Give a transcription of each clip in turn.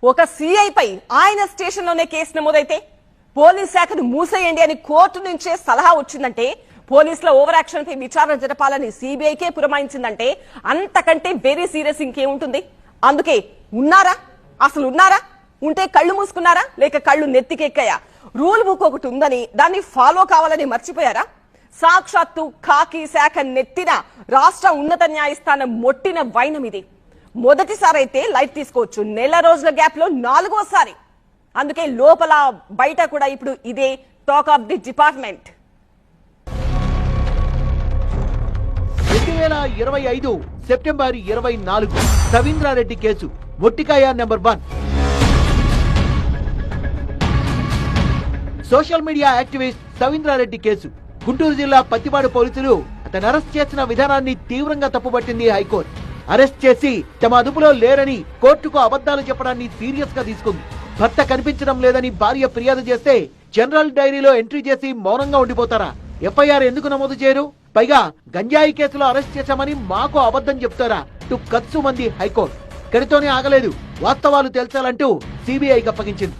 ఒక సీఐపై ఆయన స్టేషన్లోనే case నమోదైతే police శాఖను మూసేయండి అని కోర్టు నుంచే సలహా వచ్చిందంటే పోలీసుల ఓవర్ యాక్షన్ పై విచారణ జరపాలని సిబిఐకే పురమాయించిందంటే అంతకంటే వెరీ సీరియస్ ఇంకేముంటుంది. అందుకే అసలు ఉన్నారా ఉంటే కళ్ళు మూసుకున్నారా లేక కళ్ళు నెత్తికెక్కాయా? రూల్ బుక్ ఒకటి ఉందని దాన్ని ఫాలో కావాలని మర్చిపోయారా? సాక్షాత్తు ఖాకీ శాఖ నెత్తిన రాష్ట్ర ఉన్నత న్యాయస్థానం మొట్టిన వైనం ఇది. మొదటిసారి అయితే లైట్ తీసుకోవచ్చు, నెల రోజుల గ్యాప్ లో 4వసారి. అందుకే లోపల బయట కూడా ఇప్పుడు ఇదే talk of the department. 2025 September 24 Ravindra Reddy కేసు మొట్టికాయ number 1. Social media activist Ravindra Reddy కేసు. గుంటూరు జిల్లా పత్తిపాడు పోలీసులు అతను అరెస్ట్ చేసిన విధానాన్ని తీవ్రంగా తప్పుపట్టింది హైకోర్టు. అరెస్ట్ చేసి తమ అదుపులో లేరని కోర్టుకు అబద్ధాలు చెప్పడాన్ని సీరియస్ గా తీసుకుంది. భర్త కనిపించడం లేదని భార్య ఫిర్యాదు చేస్తే జనరల్ డైరీలో ఎంట్రీ చేసి మౌనంగా ఉండిపోతారా? ఎఫ్ఐఆర్ ఎందుకు నమోదు చేయరు? పైగా గంజాయి కేసులో అరెస్ట్ చేశామని మాకు అబద్ధం చెప్తారా? టు కత్సు మంది హైకోర్టు. ఇక్కడితోనే ఆగలేదు, వాస్తవాలు తెలుసాలంటూ సిబిఐకి అప్పగించింది.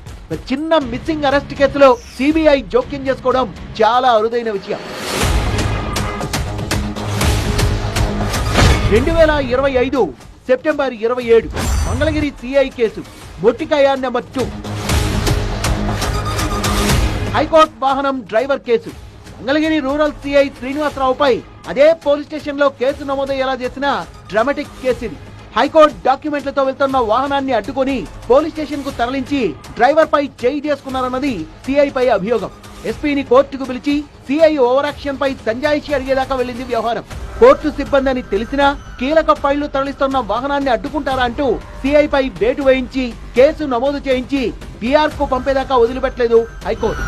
చిన్న మిస్సింగ్ అరెస్ట్ కేసులో సిబిఐ జోక్యం చేసుకోవడం చాలా అరుదైన విషయం. 2025 సెప్టెంబర్ 27 మంగళగిరి సిఐ కేసు మొట్టికాయ నెంబర్ 2. హైకోర్టు వాహనం డ్రైవర్ కేసు. మంగళగిరి రూరల్ సిఐ శ్రీనివాసరావుపై అదే పోలీస్ స్టేషన్ లో కేసు నమోదయ్యేలా చేసిన డ్రామాటిక్ కేసు ఇది. హైకోర్టు డాక్యుమెంట్లతో వెళ్తున్న వాహనాన్ని అడ్డుకొని పోలీస్ స్టేషన్ కు తరలించి డ్రైవర్ పై చేయి చేసుకున్నారన్నది సిఐ పై అభియోగం. ఎస్పీని కోర్టుకు పిలిచి సిఐ ఓవర్ యాక్షన్ పై సంజాయిషి అడిగేదాకా వెళ్లింది వ్యవహారం. కోర్టు సిబ్బంది అని తెలిసినా కీలక ఫైళ్లు తరలిస్తున్న వాహనాన్ని అడ్డుకుంటారా అంటూ సిఐ పై వేటు వేయించి కేసు నమోదు చేయించి బీఆర్ కు పంపేదాకా వదిలిపెట్టలేదు హైకోర్టు.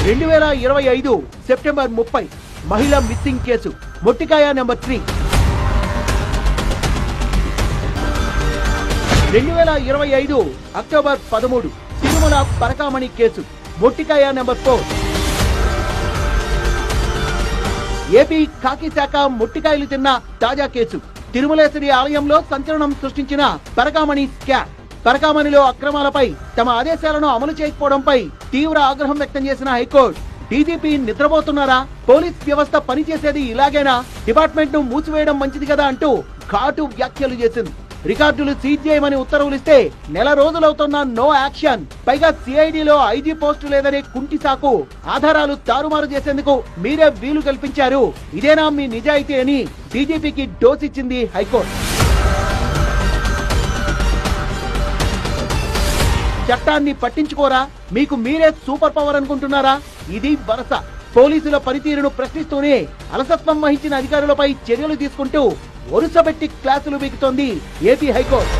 2025 సెప్టెంబర్ 30 మహిళ మిస్సింగ్ కేసు మొట్టికాయ నెంబర్ 3. 2025 అక్టోబర్ 13 తిరుమల పరకామణి కేసు మొట్టికాయ నెంబర్ 4. ఏపీ ఖాకీ శాఖ మొట్టికాయలు తిన్న తాజా కేసు. తిరుమలేశ్వరి ఆలయంలో సంచలనం సృష్టించిన పరకామణి స్కామ్. పరకామణిలో అక్రమాలపై తమ ఆదేశాలను అమలు చేయకపోవడంపై తీవ్ర ఆగ్రహం వ్యక్తం చేసిన హైకోర్టు డీజీపీ నిద్రపోతున్నారా? పోలీస్ వ్యవస్థ పనిచేసేది ఇలాగేనా? డిపార్ట్మెంట్ ను మూసివేయడం మంచిది కదా అంటూ ఘాటు వ్యాఖ్యలు చేసింది. రికార్డులు సీజ్ చేయమని ఉత్తర్వులిస్తే నెల రోజులవుతున్న నో యాక్షన్. పైగా సిఐడిలో ఐజీ పోస్టు లేదనే కుంటి సాకు ఆధారాలు తారుమారు చేసేందుకు మీరే వీలు కల్పించారు. ఇదేనా మీ నిజాయితీ అని డీజీపీకి డోస్ ఇచ్చింది హైకోర్టు. చట్టాన్ని పట్టించుకోరా? మీకు మీరే సూపర్ పవర్ అనుకుంటున్నారా? ఇది వరస. పోలీసుల పనితీరును ప్రశ్నిస్తూనే అలసత్వం వహించిన అధికారులపై చర్యలు తీసుకుంటూ వరుసపెట్టి క్లాసులు బీకుతోంది ఏపీ హైకోర్టు.